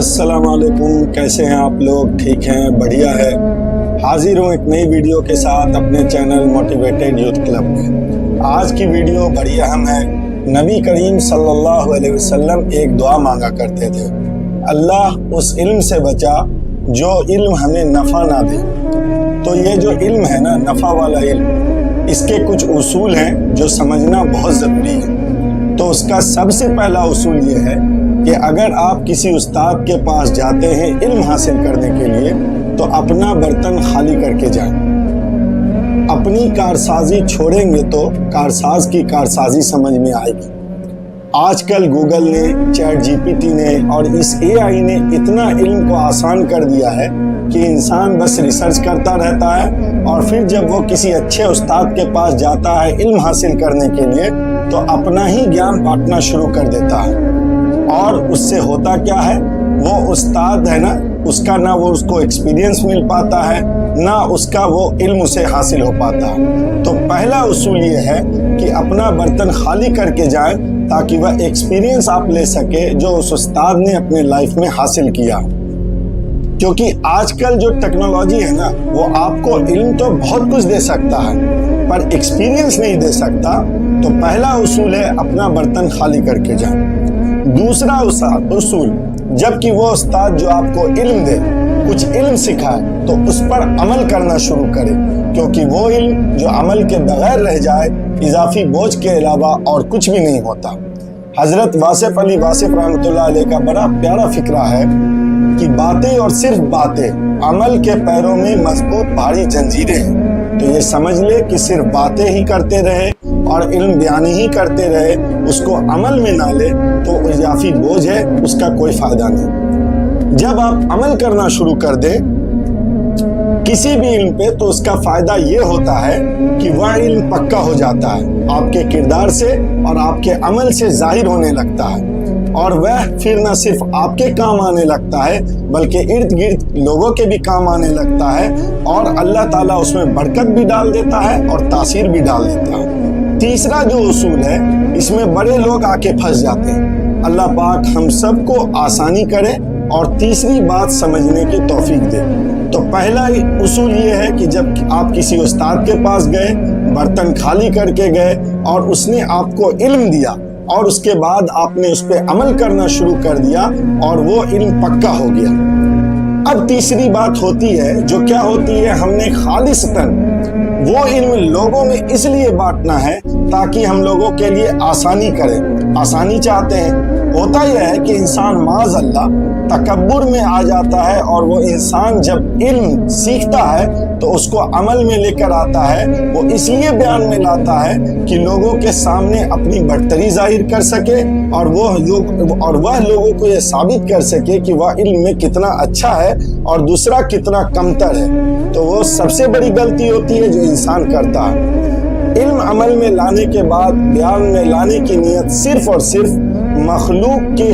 अस्सलाम वालेकुम। कैसे हैं आप लोग? ठीक हैं? बढ़िया है। हाजिर हूँ एक नई वीडियो के साथ अपने चैनल मोटिवेटेड यूथ क्लब में। आज की वीडियो बड़ी अहम है। नबी करीम सल्लल्लाहु अलैहि वसल्लम एक दुआ मांगा करते थे, अल्लाह उस इल्म से बचा जो इल्म हमें नफ़ा ना दे। तो ये जो इल्म है ना, नफ़ा वाला इल्म, इसके कुछ उसूल हैं जो समझना बहुत ज़रूरी है। तो उसका सबसे पहला उसूल ये है कि अगर आप किसी उस्ताद के पास जाते हैं इल्म हासिल करने के लिए, तो अपना बर्तन खाली करके जाएं। अपनी कारसाजी छोड़ेंगे तो कारसाज की कारसाजी समझ में आएगी। आजकल गूगल ने, चैट जीपीटी ने और इस एआई ने इतना इल्म को आसान कर दिया है कि इंसान बस रिसर्च करता रहता है और फिर जब वो किसी अच्छे उस्ताद के पास जाता है इल्म हासिल करने के लिए, तो अपना ही ज्ञान बांटना शुरू कर देता है। और उससे होता क्या है, वो उस्ताद है ना, उसका ना वो उसको एक्सपीरियंस मिल पाता है, ना उसका वो इल्म उसे हासिल हो पाता है। तो पहला उसूल ये है कि अपना बर्तन खाली करके जाएं ताकि वह एक्सपीरियंस आप ले सके जो उस उस्ताद ने अपने लाइफ में हासिल किया। क्योंकि आजकल जो टेक्नोलॉजी है ना, वो आपको इल्म तो बहुत कुछ दे सकता है पर एक्सपीरियंस नहीं दे सकता। तो पहला उसूल है अपना बर्तन खाली करके जाएं। दूसरा उसूल, जबकि वो उस्ताद जो आपको इल्म दे, कुछ इल्म सिखाए, तो उस पर अमल करना शुरू करें, क्योंकि वो इल्म जो अमल के बगैर रह जाए इजाफी बोझ के अलावा और कुछ भी नहीं होता। हजरत वासिफ अली वासिफ रहमतुल्लाह अलैह का बड़ा प्यारा फिक्रा है कि बातें और सिर्फ बातें अमल के पैरों में मजबूत भारी जंजीरें हैं। तो ये समझ ले कि सिर्फ बातें ही करते रहे और इल्म बयानी ही करते रहे, उसको अमल में ना ले तो इजाफी बोझ है, उसका कोई फायदा नहीं। जब आप अमल करना शुरू कर दें किसी भी इल्म पे, तो उसका फायदा ये होता है कि वह इल्म पक्का हो जाता है, आपके किरदार से और आपके अमल से जाहिर होने लगता है, और वह फिर न सिर्फ आपके काम आने लगता है बल्कि इर्द गिर्द लोगों के भी काम आने लगता है, और अल्लाह ताला उसमें बरकत भी डाल देता है और तासीर भी डाल देता है। तीसरा जो उसूल है, इसमें बड़े लोग आके फंस जाते हैं। अल्लाह पाक हम सबको आसानी करे और तीसरी बात समझने की तौफीक दे। तो पहला उसूल ये है कि जब आप किसी उस्ताद के पास गए, बर्तन खाली करके गए और उसने आपको इल्म दिया और उसके बाद आपने उस पर अमल करना शुरू कर दिया और वो इल्म पक्का हो गया। अब तीसरी बात होती है, जो क्या होती है, हमने खालिसतन वो इल्म लोगों में इसलिए बांटना है ताकि हम लोगों के लिए आसानी करें। आसानी चाहते हैं। होता यह है कि इंसान माज़ अल्लाह तकब्बुर में आ जाता है, और वो इंसान जब इल्म सीखता है तो उसको अमल में लेकर आता है। वो इसलिए बयान में लाता है कि लोगों के सामने अपनी बढ़तरी जाहिर कर सके और वह लोगों को ये साबित कर सके कि वह इल्म में कितना अच्छा है और दूसरा कितना कमतर है। तो वो सबसे बड़ी गलती होती है जो इंसान करता है। इल्म अमल में लाने के बाद बयान में लाने की नीयत सिर्फ और सिर्फ मखलूक की,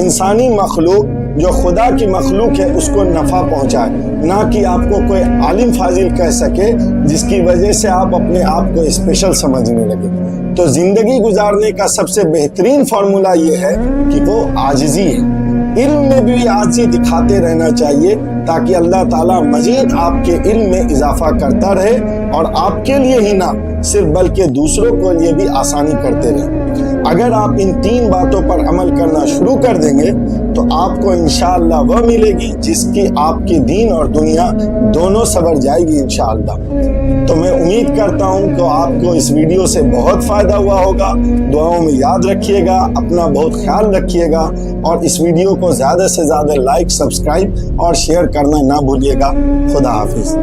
इंसानी मखलूक जो खुदा की मखलूक है, उसको नफ़ा पहुंचाए, ना कि आपको कोई आलिम फाजिल कह सके जिसकी वजह से आप अपने आप को स्पेशल समझने लगे। तो जिंदगी गुजारने का सबसे बेहतरीन फार्मूला ये है कि वो आजिज़ी है। इल्म में भी आजिज़ी दिखाते रहना चाहिए ताकि अल्लाह ताला मजीद आपके इल्म में इजाफा करता रहे और आपके लिए ही ना सिर्फ बल्कि दूसरों के लिए भी आसानी करते रहे। अगर आप इन तीन बातों पर अमल करना शुरू कर देंगे तो आपको इंशाअल्लाह वह मिलेगी जिसकी आपकी दीन और दुनिया दोनों सवर जाएगी इंशाअल्लाह। तो मैं उम्मीद करता हूँ कि आपको इस वीडियो से बहुत फ़ायदा हुआ होगा। दुआओं में याद रखिएगा, अपना बहुत ख्याल रखिएगा और इस वीडियो को ज़्यादा से ज़्यादा लाइक, सब्सक्राइब और शेयर करना ना भूलिएगा। खुदा हाफिज़।